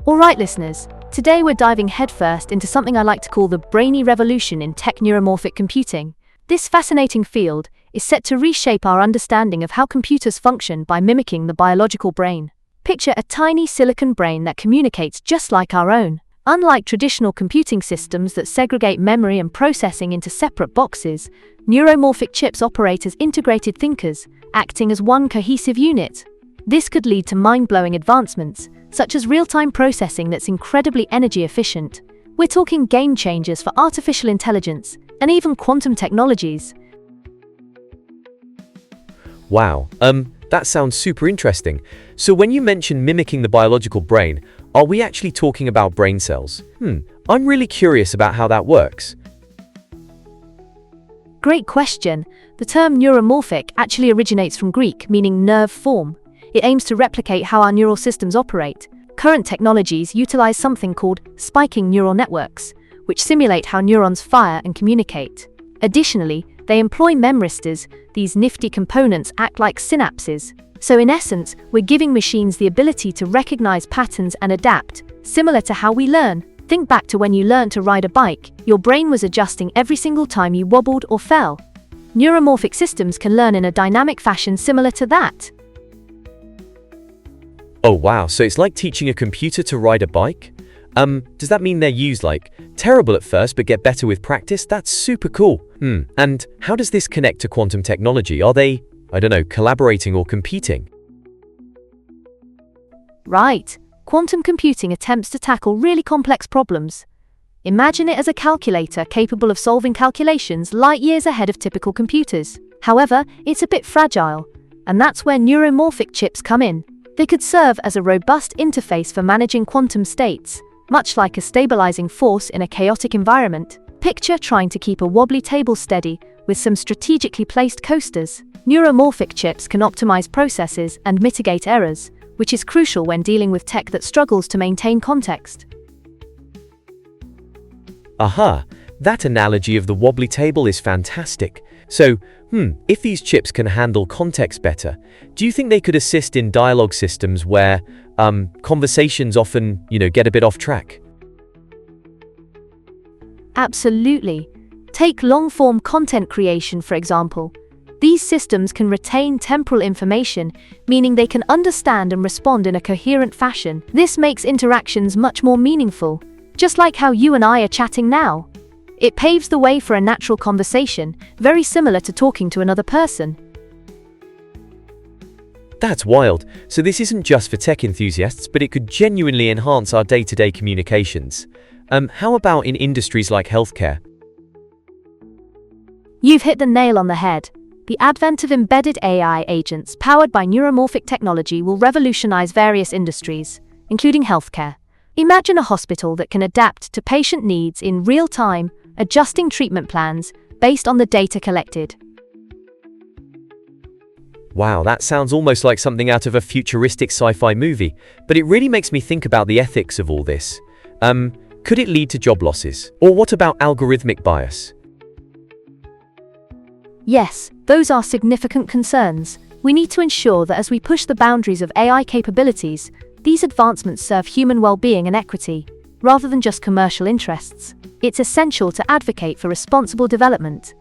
Alright listeners, today we're diving headfirst into something I like to call the brainy revolution in tech neuromorphic computing. This fascinating field is set to reshape our understanding of how computers function by mimicking the biological brain. Picture a tiny silicon brain that communicates just like our own. Unlike traditional computing systems that segregate memory and processing into separate boxes, neuromorphic chips operate as integrated thinkers, acting as one cohesive unit. This could lead to mind-blowing advancements, such as real-time processing that's incredibly energy efficient. We're talking game changers for artificial intelligence and even quantum technologies. Wow, that sounds super interesting. So when you mention mimicking the biological brain, are we actually talking about brain cells? I'm really curious about how that works. Great question. The term neuromorphic actually originates from Greek, meaning nerve form. It aims to replicate how our neural systems operate. Current technologies utilize something called spiking neural networks, which simulate how neurons fire and communicate. Additionally, they employ memristors. These nifty components act like synapses. So in essence, we're giving machines the ability to recognize patterns and adapt, similar to how we learn. Think back to when you learned to ride a bike. Your brain was adjusting every single time you wobbled or fell. Neuromorphic systems can learn in a dynamic fashion similar to that. Oh wow, so it's like teaching a computer to ride a bike? Does that mean they're used terrible at first but get better with practice? That's super cool. And how does this connect to quantum technology? Are they, collaborating or competing? Right. Quantum computing attempts to tackle really complex problems. Imagine it as a calculator capable of solving calculations light years ahead of typical computers. However, it's a bit fragile, and that's where neuromorphic chips come in. They could serve as a robust interface for managing quantum states, much like a stabilizing force in a chaotic environment. Picture trying to keep a wobbly table steady with some strategically placed coasters. Neuromorphic chips can optimize processes and mitigate errors, which is crucial when dealing with tech that struggles to maintain context. Aha, that analogy of the wobbly table is fantastic. So, if these chips can handle context better, do you think they could assist in dialogue systems where conversations often, get a bit off track? Absolutely. Take long-form content creation, for example. These systems can retain temporal information, meaning they can understand and respond in a coherent fashion. This makes interactions much more meaningful, just like how you and I are chatting now. It paves the way for a natural conversation, very similar to talking to another person. That's wild. So this isn't just for tech enthusiasts, but it could genuinely enhance our day-to-day communications. How about in industries like healthcare? You've hit the nail on the head. The advent of embedded AI agents powered by neuromorphic technology will revolutionize various industries, including healthcare. Imagine a hospital that can adapt to patient needs in real time, adjusting treatment plans based on the data collected. Wow, that sounds almost like something out of a futuristic sci-fi movie, but it really makes me think about the ethics of all this. Could it lead to job losses? Or what about algorithmic bias? Yes, those are significant concerns. We need to ensure that as we push the boundaries of AI capabilities, these advancements serve human well-being and equity, rather than just commercial interests. It's essential to advocate for responsible development.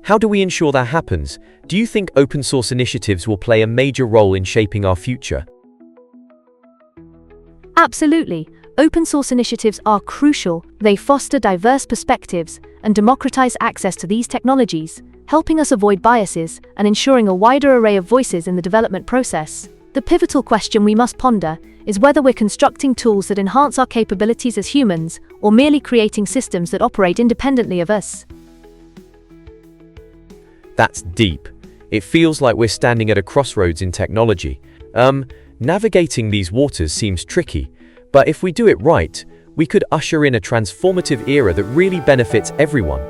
How do we ensure that happens? Do you think open source initiatives will play a major role in shaping our future? Absolutely. Open source initiatives are crucial. They foster diverse perspectives and democratize access to these technologies, helping us avoid biases and ensuring a wider array of voices in the development process. The pivotal question we must ponder is whether we're constructing tools that enhance our capabilities as humans or merely creating systems that operate independently of us. That's deep. It feels like we're standing at a crossroads in technology. Navigating these waters seems tricky, but if we do it right, we could usher in a transformative era that really benefits everyone.